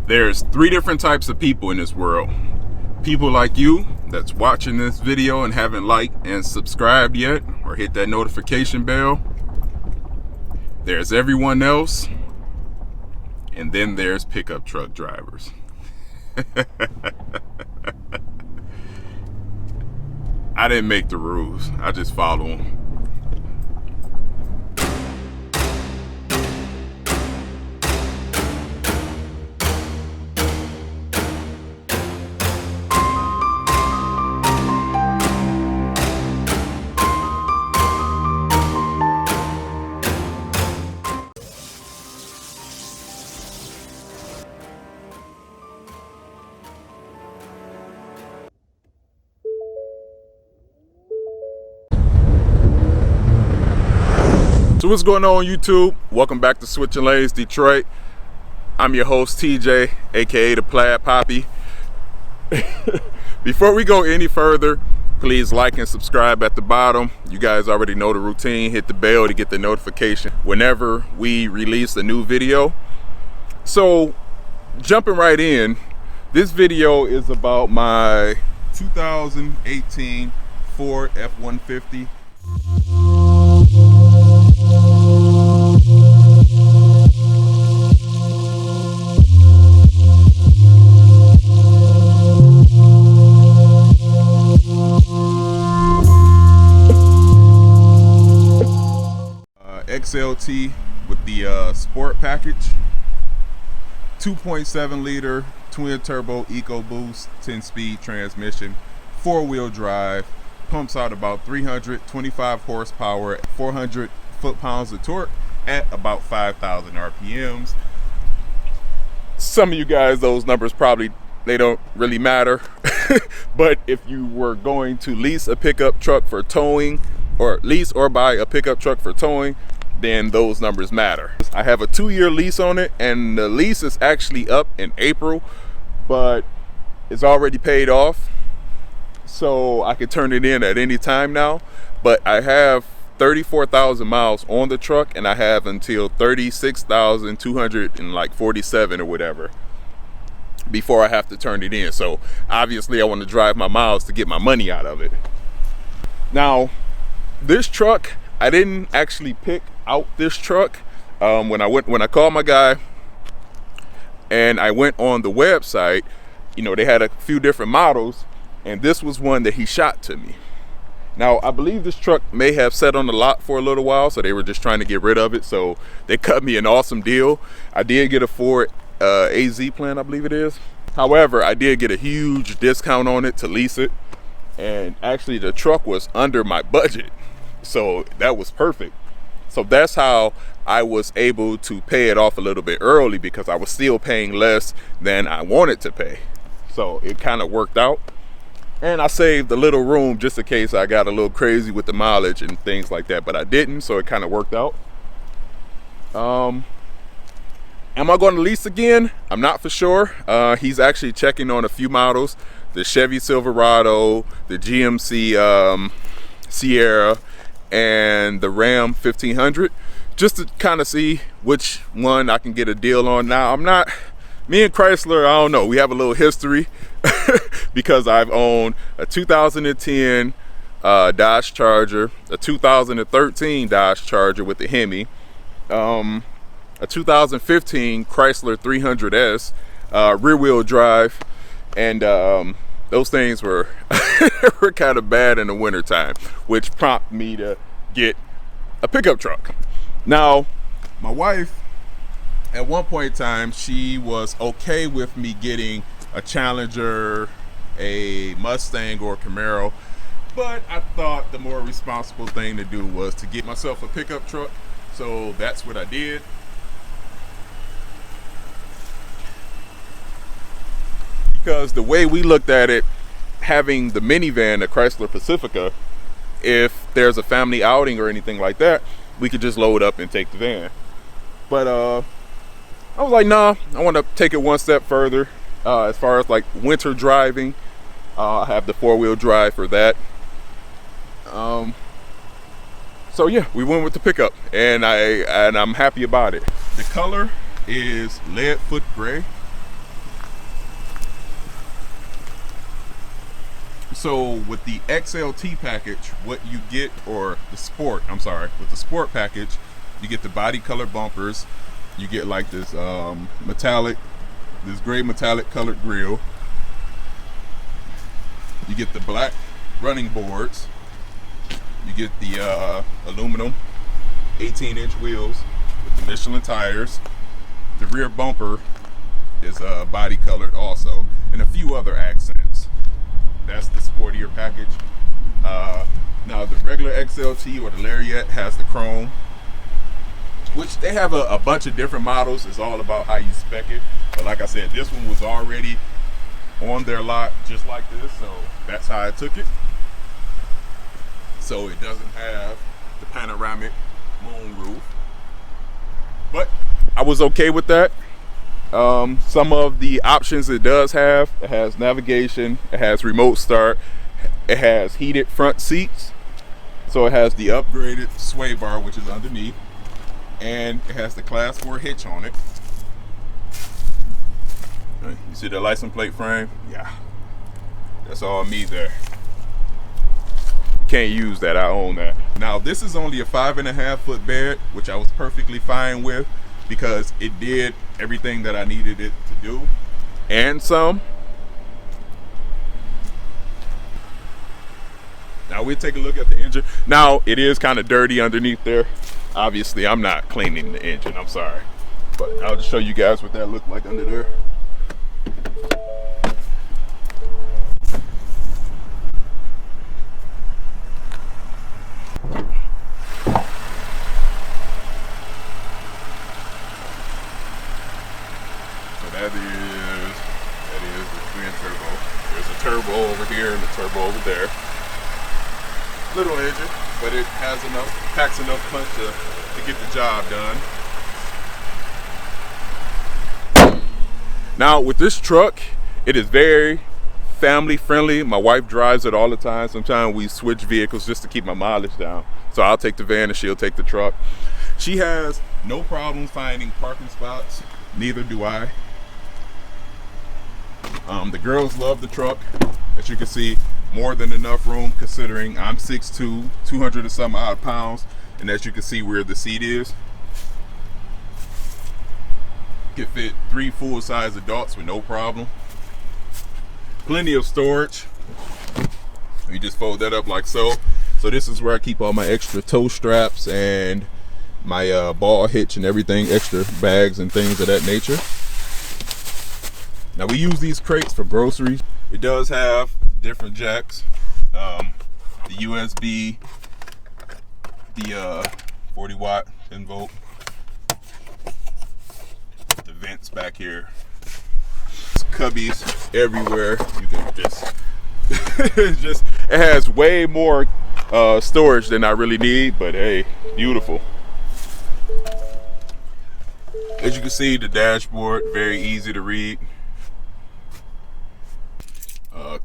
There's three different types of people in this world. People like you that's watching this video and haven't liked and subscribed yet or hit that notification bell. There's everyone else. And then there's pickup truck drivers. I didn't make the rules. I just follow them. So what's going on, YouTube? Welcome back to Switching Lanes Detroit. I'm your host TJ, aka the Plaid Poppy. Before we go any further, please like and subscribe at the bottom. You guys already know the routine. Hit the bell to get the notification whenever we release a new video. So jumping right in, this video is about my 2018 Ford F-150. XLT with the sport package, 2.7 liter twin turbo EcoBoost 10-speed transmission, 4-wheel drive, pumps out about 325 horsepower, 400 foot-pounds of torque at about 5,000 RPMs. Some of you guys, those numbers probably, they don't really matter. But if you were going to lease a pickup truck for towing, or lease or buy a pickup truck for towing, then those numbers matter. I have a 2-year lease on it, and the lease is actually up in April, but it's already paid off, so I can turn it in at any time now. But I have 34,000 miles on the truck, and I have until 36,247 or whatever before I have to turn it in. So obviously I want to drive my miles to get my money out of it. Now, this truck, I didn't actually pick out this truck. When I called my guy and I went on the website, you know, they had a few different models, and this was one that he shot to me. Now, I believe this truck may have sat on the lot for a little while, so they were just trying to get rid of it, so they cut me an awesome deal. I did get a Ford AZ plan, I believe it is. However, I did get a huge discount on it to lease it, and actually the truck was under my budget, so that was perfect. So that's how I was able to pay it off a little bit early, because I was still paying less than I wanted to pay. So it kind of worked out. And I saved a little room just in case I got a little crazy with the mileage and things like that, but I didn't, so it kind of worked out. Am I going to lease again? I'm not for sure. He's actually checking on a few models: the Chevy Silverado, the GMC Sierra, and the Ram 1500, just to kind of see which one I can get a deal on. Now, me and Chrysler, I don't know, we have a little history because I've owned a 2010 Dodge Charger, a 2013 Dodge Charger with the Hemi, a 2015 Chrysler 300S rear wheel drive, and those things were were kind of bad in the wintertime, which prompted me to get a pickup truck. Now, my wife, at one point in time, she was okay with me getting a Challenger, a Mustang, or a Camaro, but I thought the more responsible thing to do was to get myself a pickup truck, so that's what I did. Because the way we looked at it, having the minivan, the Chrysler Pacifica, if there's a family outing or anything like that, we could just load up and take the van. But I was like, nah, I want to take it one step further. As far as like winter driving, I have the 4-wheel drive for that. So yeah, we went with the pickup, and I'm happy about it. The color is lead foot gray. So with the XLT package, what you get, or the sport, I'm sorry, with the sport package, you get the body color bumpers, you get like this this gray metallic colored grille, you get the black running boards, you get the aluminum 18-inch wheels with the Michelin tires, the rear bumper is body colored also, and a few other accents. That's the sportier package. Now the regular XLT or the Lariat has the chrome, which they have a bunch of different models. It's all about how you spec it. But like I said, this one was already on their lot just like this, so that's how I took it. So it doesn't have the panoramic moon roof, but I was okay with that. Some of the options it does have, it has navigation, it has remote start, it has heated front seats, so it has the upgraded sway bar, which is underneath, and it has the class 4 hitch on it. You see the license plate frame? Yeah, that's all me there. You can't use that, I own that. Now this is only a 5.5 foot bed, which I was perfectly fine with, because it did everything that I needed it to do and some. Now we'll take a look at the engine. Now it is kind of dirty underneath there. Obviously I'm not cleaning the engine, I'm sorry, but I'll just show you guys what that looked like under there. That is the twin turbo. There's a turbo over here and a turbo over there. Little engine, but it packs enough punch to get the job done. Now with this truck, it is very family friendly. My wife drives it all the time. Sometimes we switch vehicles just to keep my mileage down. So I'll take the van and she'll take the truck. She has no problem finding parking spots. Neither do I. The girls love the truck. As you can see, more than enough room considering I'm 6'2", 200 and some odd pounds, and as you can see where the seat is, can fit 3 full-size adults with no problem. Plenty of storage. You just fold that up like so. So this is where I keep all my extra toe straps and my ball hitch and everything, extra bags and things of that nature. Now we use these crates for groceries. It does have different jacks, the USB, the 40 watt 10 volt, the vents back here, cubbies everywhere. You can just it has way more storage than I really need, but hey, beautiful. As you can see, the dashboard very easy to read.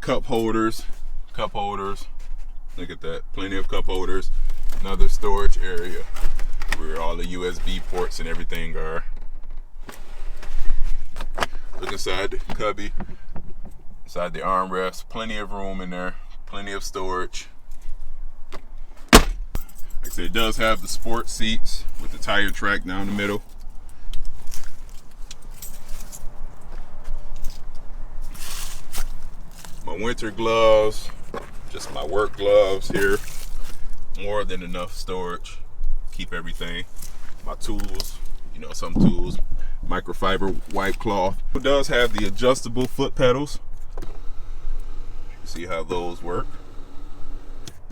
Cup holders. Look at that, plenty of cup holders. Another storage area where all the USB ports and everything are. Look inside the cubby, inside the armrest, plenty of room in there, plenty of storage. Like I said, it does have the sport seats with the tire track down the middle. My winter gloves, just my work gloves here. More than enough storage. Keep everything. My tools, you know, some tools. Microfiber white cloth. It does have the adjustable foot pedals. You see how those work.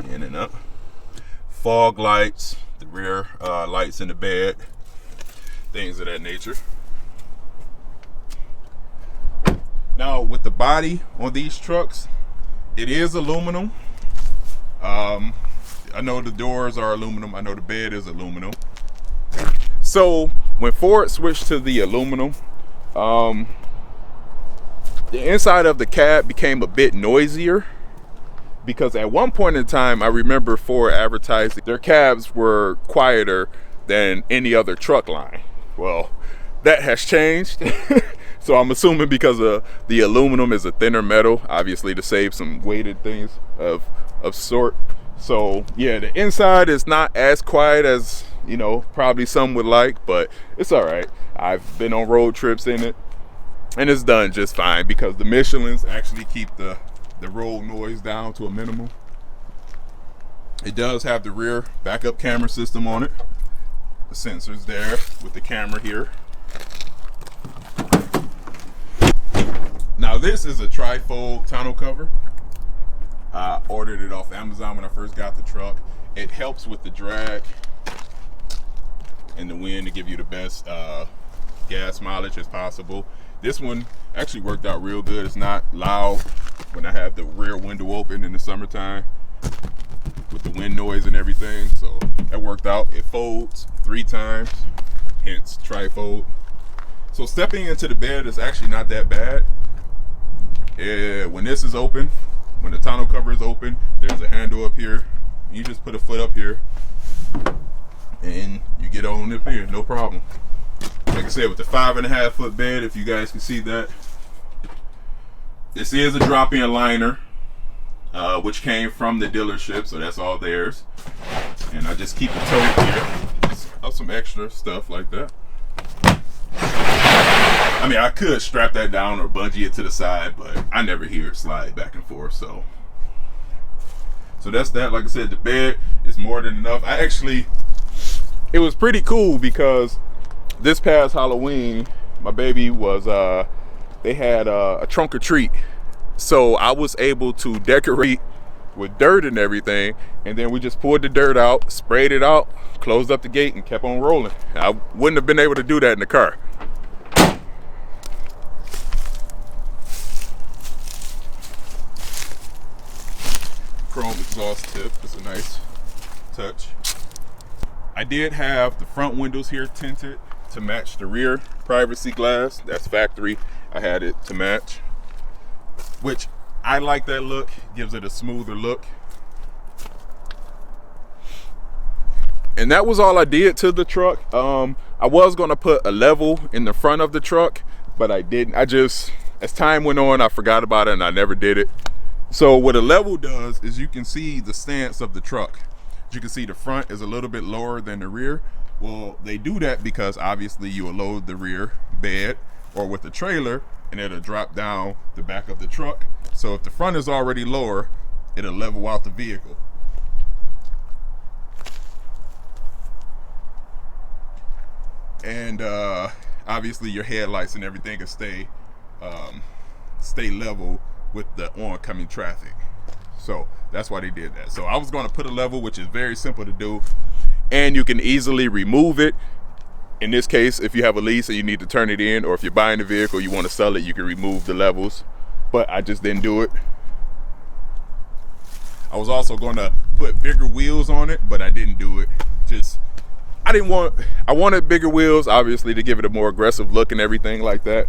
In and up. Fog lights, the rear lights in the bed. Things of that nature. Now with the body on these trucks, it is aluminum. I know the doors are aluminum. I know the bed is aluminum. So when Ford switched to the aluminum, the inside of the cab became a bit noisier, because at one point in time, I remember Ford advertising their cabs were quieter than any other truck line. Well, that has changed. So I'm assuming because the aluminum is a thinner metal, obviously to save some weighted things of sort. So yeah, the inside is not as quiet as, you know, probably some would like, but it's all right. I've been on road trips in it, and it's done just fine because the Michelins actually keep the road noise down to a minimum. It does have the rear backup camera system on it. The sensors there with the camera here. Now this is a trifold tonneau cover. I ordered it off Amazon when I first got the truck. It helps with the drag and the wind to give you the best gas mileage as possible. This one actually worked out real good. It's not loud when I have the rear window open in the summertime with the wind noise and everything, so that worked out. It folds 3 times, hence trifold. So stepping into the bed is actually not that bad. When this is open, when the tonneau cover is open, there's a handle up here. You just put a foot up here and you get on up here, no problem. Like I said, with the 5.5 foot bed, if you guys can see that, this is a drop-in liner, which came from the dealership, so that's all theirs. And I just keep a tote here, just have some extra stuff like that. I mean, I could strap that down or bungee it to the side, but I never hear it slide back and forth. So that's that. Like I said, the bed is more than enough. It was pretty cool because this past Halloween, my baby was, they had a trunk or treat. So I was able to decorate with dirt and everything. And then we just poured the dirt out, sprayed it out, closed up the gate, and kept on rolling. I wouldn't have been able to do that in the car. Chrome exhaust tip is a nice touch. I did have the front windows here tinted to match the rear privacy glass. That's factory. I had it to match, which I like that look. Gives it a smoother look. And that was all I did to the truck. I was gonna put a level in the front of the truck, but I didn't. As time went on, I forgot about it and I never did it. So what a level does is you can see the stance of the truck. As you can see, the front is a little bit lower than the rear. Well, they do that because obviously you will load the rear bed or with the trailer and it'll drop down the back of the truck. So if the front is already lower, it'll level out the vehicle. And obviously your headlights and everything can stay level with the oncoming traffic. So that's why they did that. So I was going to put a level, which is very simple to do, and you can easily remove it. In this case, if you have a lease and you need to turn it in, or if you're buying a vehicle, you want to sell it, you can remove the levels, but I just didn't do it. I was also going to put bigger wheels on it, but I didn't do it. I wanted bigger wheels, obviously, to give it a more aggressive look and everything like that,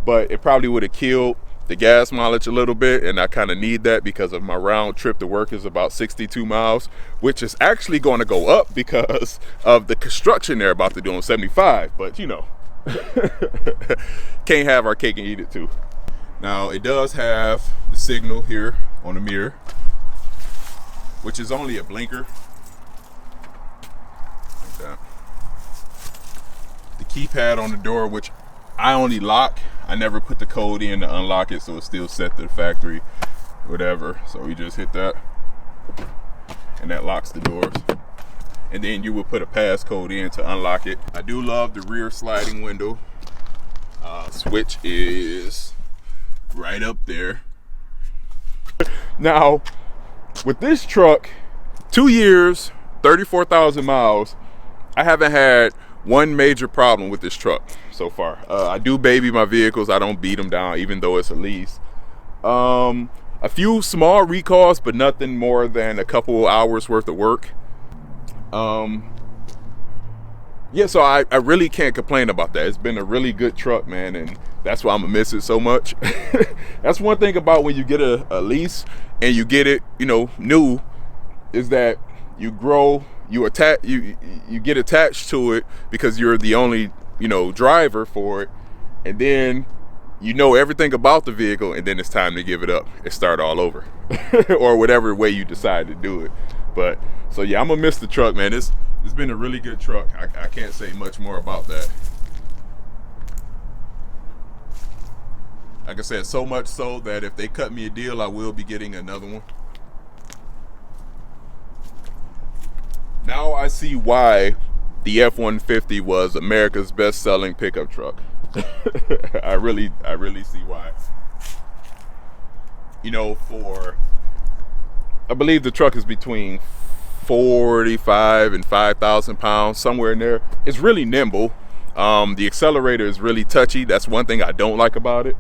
but it probably would have killed the gas mileage a little bit, and I kind of need that because of my round trip to work is about 62 miles, which is actually going to go up because of the construction they're about to do on 75, but you know, can't have our cake and eat it too. Now it does have the signal here on the mirror, which is only a blinker like that. The keypad on the door, which I only lock. I never put the code in to unlock it, so it's still set to the factory, whatever. So you just hit that, and that locks the doors. And then you will put a passcode in to unlock it. I do love the rear sliding window. Switch is right up there. Now, with this truck, 2 years, 34,000 miles, I haven't had one major problem with this truck so far. I do baby my vehicles. I don't beat them down, even though it's a lease. A few small recalls, but nothing more than a couple hours worth of work. Yeah, so I really can't complain about that. It's been a really good truck, man, and that's why I'm gonna miss it so much. That's one thing about when you get a lease and you get it, you know, new, is that you grow, you get attached to it because you're the only, you know, driver for it, and then you know everything about the vehicle, and then it's time to give it up and start all over. Or whatever way you decide to do it. But so yeah, I'm gonna miss the truck, man. It's been a really good truck. I can't say much more about that. Like I said, so much so that if they cut me a deal, I will be getting another one. Now I see why the F-150 was America's best-selling pickup truck. I really see why. You know, I believe the truck is between 45 and 5,000 pounds, somewhere in there. It's really nimble. The accelerator is really touchy. That's one thing I don't like about it.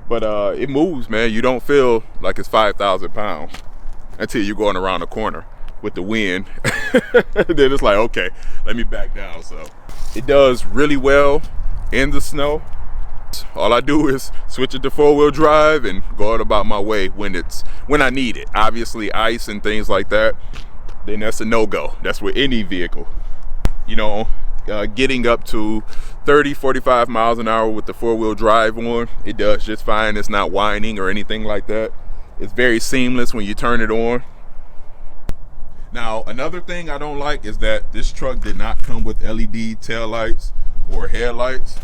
But it moves, man. You don't feel like it's 5,000 pounds until you're going around the corner with the wind. Then it's like, okay, let me back down. So it does really well in the snow. All I do is switch it to 4-wheel drive and go out about my way when I need it. Obviously, ice and things like that, then that's a no-go. That's with any vehicle. You know, getting up to 30-45 miles an hour with the 4-wheel drive on, it does just fine. It's not whining or anything like that. It's very seamless when you turn it on. Now, another thing I don't like is that this truck did not come with LED taillights or headlights.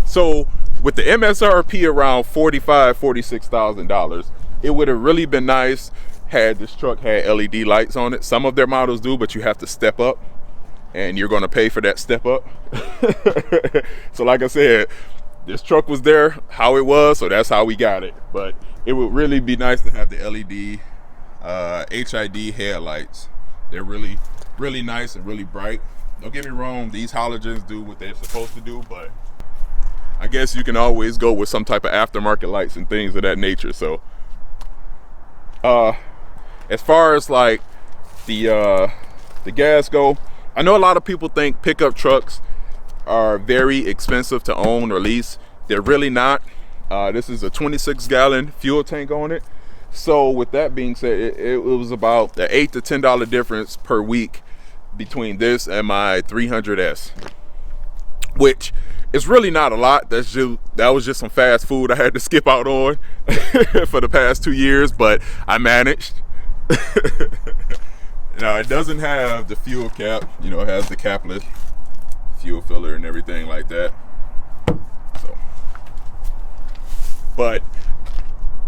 So with the MSRP around $46,000, it would have really been nice had this truck had LED lights on it. Some of their models do, but you have to step up, and you're going to pay for that step up. So like I said, this truck was there how it was, so that's how we got it. But it would really be nice to have the LED HID headlights. They're really nice and really bright. Don't get me wrong, these halogens do what they're supposed to do, but I guess you can always go with some type of aftermarket lights and things of that nature. So as far as like the gas go, I know a lot of people think pickup trucks are very expensive to own or lease. They're really not. This is a 26-gallon fuel tank on it. So with that being said, it was about the $8 to $10 difference per week between this and my 300S, which is really not a lot. That was just some fast food I had to skip out on for the past 2 years, but I managed. Now it doesn't have the fuel cap, you know, it has the capless fuel filler and everything like that. So, but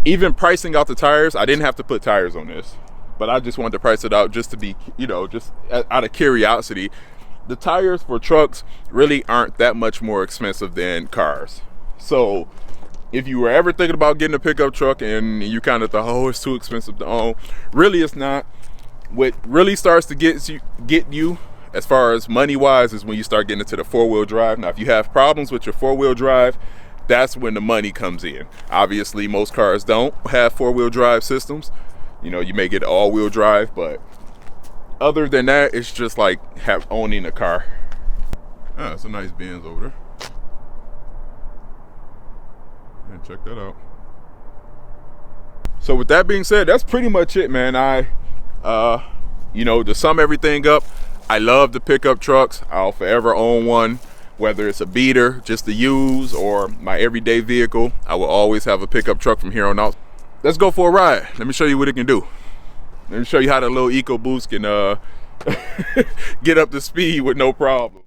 even pricing out the tires, I didn't have to put tires on this, but I just wanted to price it out just to be, you know, just out of curiosity. The tires for trucks really aren't that much more expensive than cars. So if you were ever thinking about getting a pickup truck and you kind of thought, oh, it's too expensive to own, really it's not. What really starts to get you as far as money wise is when you start getting into the 4-wheel drive. Now if you have problems with your 4-wheel drive, that's when the money comes in. Obviously most cars don't have 4-wheel drive systems. You know, you may get all-wheel drive, but other than that, it's just like owning a car. Ah, it's a nice Benz over there. Yeah, check that out. So with that being said, that's pretty much it, man. You know, to sum everything up, I love the pickup trucks. I'll forever own one, whether it's a beater just to use or my everyday vehicle. I will always have a pickup truck from here on out. Let's go for a ride. Let me show you what it can do. Let me show you how the little EcoBoost can get up to speed with no problem.